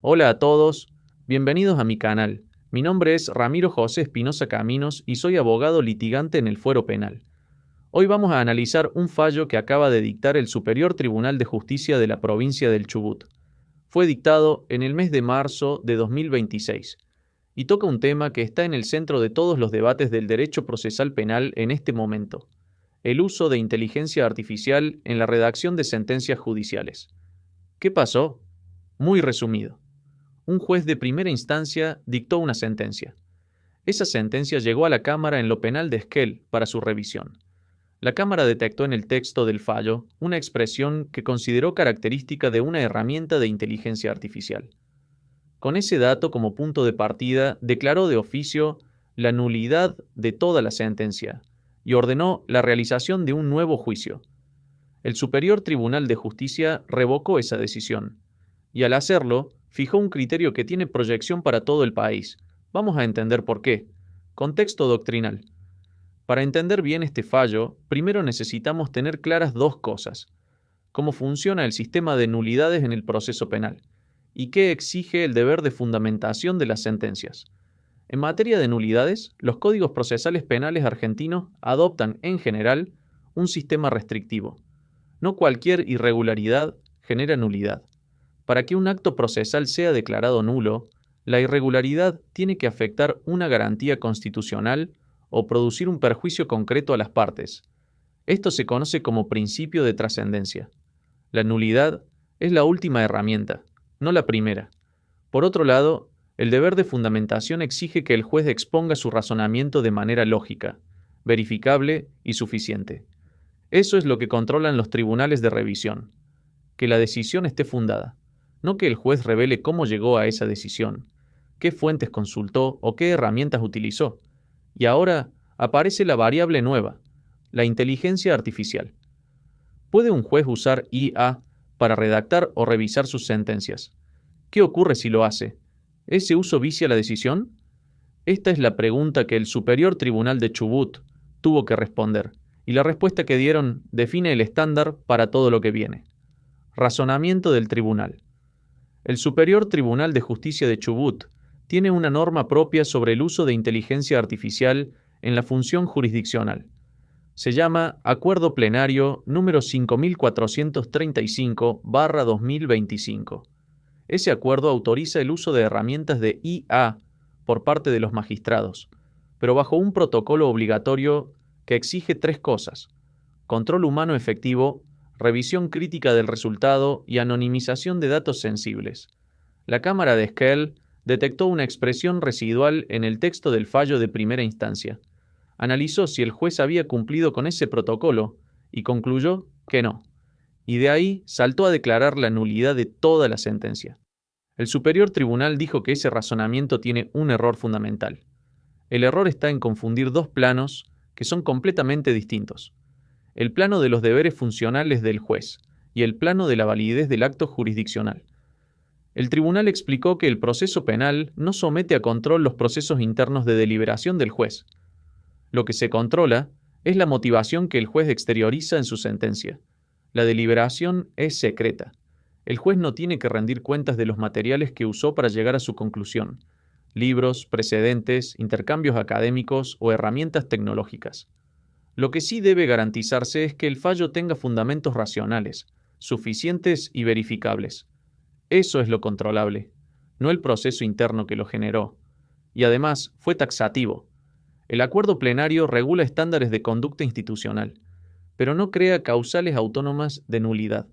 Hola a todos, bienvenidos a mi canal. Mi nombre es Ramiro José Espinosa Caminos y soy abogado litigante en el Fuero Penal. Hoy vamos a analizar un fallo que acaba de dictar el Superior Tribunal de Justicia de la provincia del Chubut. Fue dictado en el mes de marzo de 2026 y toca un tema que está en el centro de todos los debates del derecho procesal penal en este momento: el uso de inteligencia artificial en la redacción de sentencias judiciales. ¿Qué pasó? Muy resumido. Un juez de primera instancia dictó una sentencia. Esa sentencia llegó a la Cámara en lo penal de Esquel para su revisión. La Cámara detectó en el texto del fallo una expresión que consideró característica de una herramienta de inteligencia artificial. Con ese dato como punto de partida, declaró de oficio la nulidad de toda la sentencia y ordenó la realización de un nuevo juicio. El Superior Tribunal de Justicia revocó esa decisión y, al hacerlo, fijó un criterio que tiene proyección para todo el país. Vamos a entender por qué. Contexto doctrinal. Para entender bien este fallo, primero necesitamos tener claras dos cosas: cómo funciona el sistema de nulidades en el proceso penal y qué exige el deber de fundamentación de las sentencias. En materia de nulidades, los códigos procesales penales argentinos adoptan, en general, un sistema restrictivo. No cualquier irregularidad genera nulidad. Para que un acto procesal sea declarado nulo, la irregularidad tiene que afectar una garantía constitucional o producir un perjuicio concreto a las partes. Esto se conoce como principio de trascendencia. La nulidad es la última herramienta, no la primera. Por otro lado, el deber de fundamentación exige que el juez exponga su razonamiento de manera lógica, verificable y suficiente. Eso es lo que controlan los tribunales de revisión: que la decisión esté fundada, no que el juez revele cómo llegó a esa decisión, qué fuentes consultó o qué herramientas utilizó. Y ahora aparece la variable nueva: la inteligencia artificial. ¿Puede un juez usar IA para redactar o revisar sus sentencias? ¿Qué ocurre si lo hace? ¿Ese uso vicia la decisión? Esta es la pregunta que el Superior Tribunal de Chubut tuvo que responder, y la respuesta que dieron define el estándar para todo lo que viene. Razonamiento del tribunal. El Superior Tribunal de Justicia de Chubut tiene una norma propia sobre el uso de inteligencia artificial en la función jurisdiccional. Se llama Acuerdo Plenario número 5435/2025. Ese acuerdo autoriza el uso de herramientas de IA por parte de los magistrados, pero bajo un protocolo obligatorio que exige tres cosas: control humano efectivo, revisión crítica del resultado y anonimización de datos sensibles. La Cámara de Esquel detectó una expresión residual en el texto del fallo de primera instancia. Analizó si el juez había cumplido con ese protocolo y concluyó que no, y de ahí saltó a declarar la nulidad de toda la sentencia. El Superior Tribunal dijo que ese razonamiento tiene un error fundamental. El error está en confundir dos planos que son completamente distintos: el plano de los deberes funcionales del juez y el plano de la validez del acto jurisdiccional. El tribunal explicó que el proceso penal no somete a control los procesos internos de deliberación del juez. Lo que se controla es la motivación que el juez exterioriza en su sentencia. La deliberación es secreta. El juez no tiene que rendir cuentas de los materiales que usó para llegar a su conclusión: libros, precedentes, intercambios académicos o herramientas tecnológicas. Lo que sí debe garantizarse es que el fallo tenga fundamentos racionales, suficientes y verificables. Eso es lo controlable, no el proceso interno que lo generó. Y además fue taxativo. El acuerdo plenario regula estándares de conducta institucional, pero no crea causales autónomas de nulidad.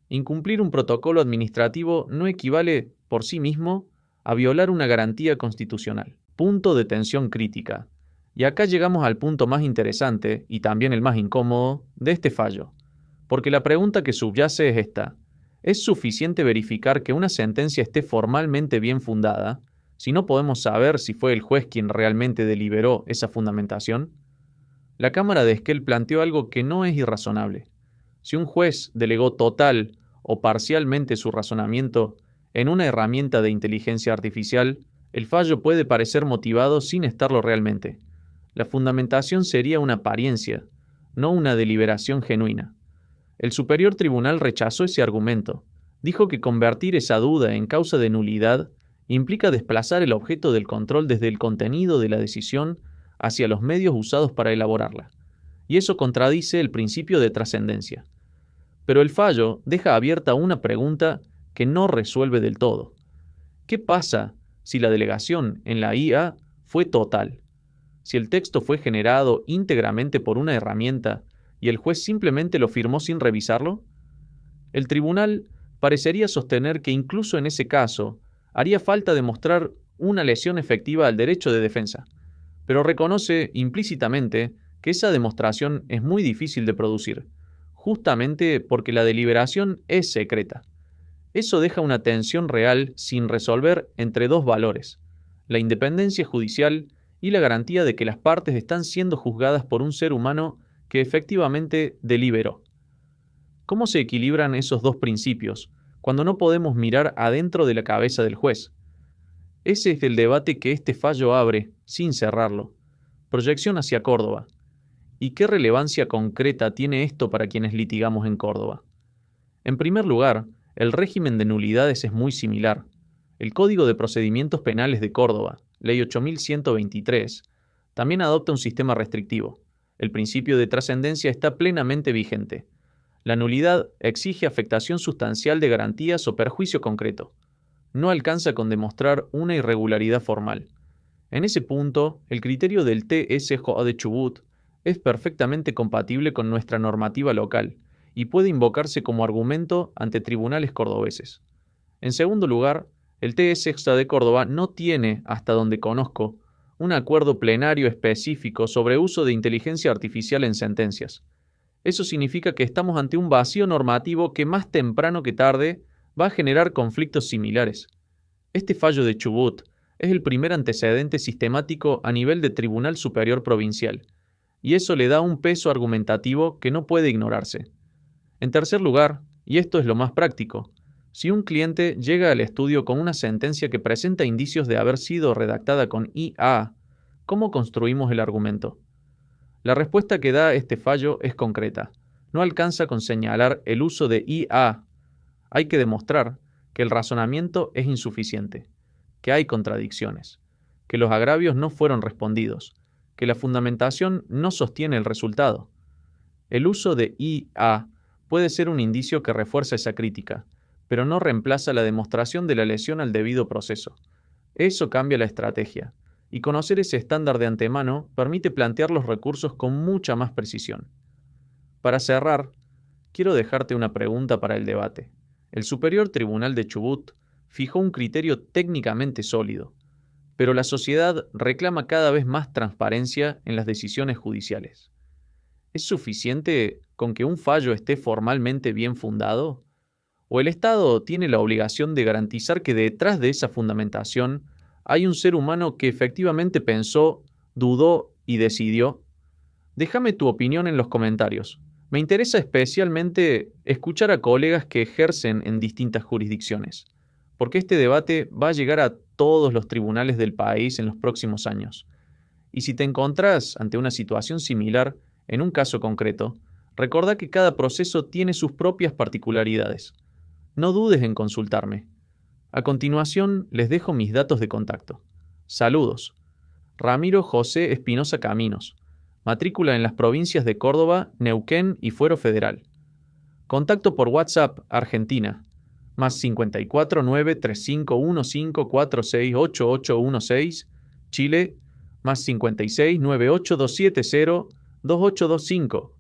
Incumplir un protocolo administrativo no equivale por sí mismo a violar una garantía constitucional. Punto de tensión crítica. Y acá llegamos al punto más interesante, y también el más incómodo, de este fallo. Porque la pregunta que subyace es esta: ¿es suficiente verificar que una sentencia esté formalmente bien fundada si no podemos saber si fue el juez quien realmente deliberó esa fundamentación? La Cámara de Esquel planteó algo que no es irrazonable. Si un juez delegó total o parcialmente su razonamiento en una herramienta de inteligencia artificial, el fallo puede parecer motivado sin estarlo realmente. La fundamentación sería una apariencia, no una deliberación genuina. El Superior Tribunal rechazó ese argumento Dijo que convertir esa duda en causa de nulidad implica desplazar el objeto del control desde el contenido de la decisión hacia los medios usados para elaborarla, y eso contradice el principio de trascendencia. Pero el fallo deja abierta una pregunta que no resuelve del todo. ¿Qué pasa si la delegación en la IA fue total? Si el texto fue generado íntegramente por una herramienta y el juez simplemente lo firmó sin revisarlo, el tribunal parecería sostener que incluso en ese caso haría falta demostrar una lesión efectiva al derecho de defensa, pero reconoce implícitamente que esa demostración es muy difícil de producir, justamente porque la deliberación es secreta. Eso deja una tensión real sin resolver entre dos valores: la independencia judicial y la garantía de que las partes están siendo juzgadas por un ser humano que efectivamente deliberó. ¿Cómo se equilibran esos dos principios cuando no podemos mirar adentro de la cabeza del juez? Ese es el debate que este fallo abre, sin cerrarlo. Proyección hacia Córdoba. ¿Y qué relevancia concreta tiene esto para quienes litigamos en Córdoba? En primer lugar, el régimen de nulidades es muy similar. El Código de Procedimientos Penales de Córdoba, Ley 8123, también adopta un sistema restrictivo. El principio de trascendencia está plenamente vigente. La nulidad exige afectación sustancial de garantías o perjuicio concreto. No alcanza con demostrar una irregularidad formal. En ese punto, el criterio del TSJ de Chubut es perfectamente compatible con nuestra normativa local y puede invocarse como argumento ante tribunales cordobeses. En segundo lugar, el TSJ de Córdoba no tiene, hasta donde conozco, un acuerdo plenario específico sobre uso de inteligencia artificial en sentencias. Eso significa que estamos ante un vacío normativo que más temprano que tarde va a generar conflictos similares. Este fallo de Chubut es el primer antecedente sistemático a nivel de Tribunal Superior Provincial, y eso le da un peso argumentativo que no puede ignorarse. En tercer lugar, y esto es lo más práctico, si un cliente llega al estudio con una sentencia que presenta indicios de haber sido redactada con IA, ¿cómo construimos el argumento? La respuesta que da este fallo es concreta. No alcanza con señalar el uso de IA. Hay que demostrar que el razonamiento es insuficiente, que hay contradicciones, que los agravios no fueron respondidos, que la fundamentación no sostiene el resultado. El uso de IA puede ser un indicio que refuerza esa crítica, pero no reemplaza la demostración de la lesión al debido proceso. Eso cambia la estrategia, y conocer ese estándar de antemano permite plantear los recursos con mucha más precisión. Para cerrar, quiero dejarte una pregunta para el debate. El Superior Tribunal de Chubut fijó un criterio técnicamente sólido, pero la sociedad reclama cada vez más transparencia en las decisiones judiciales. ¿Es suficiente con que un fallo esté formalmente bien fundado? ¿O el Estado tiene la obligación de garantizar que detrás de esa fundamentación hay un ser humano que efectivamente pensó, dudó y decidió? Déjame tu opinión en los comentarios. Me interesa especialmente escuchar a colegas que ejercen en distintas jurisdicciones, porque este debate va a llegar a todos los tribunales del país en los próximos años. Y si te encontrás ante una situación similar, en un caso concreto, recordá que cada proceso tiene sus propias particularidades. No dudes en consultarme. A continuación, les dejo mis datos de contacto. Saludos. Ramiro José Espinosa Caminos. Matrícula en las provincias de Córdoba, Neuquén y Fuero Federal. Contacto por WhatsApp, Argentina. Más 549-3515-468816. Chile. Más 56-98270-2825.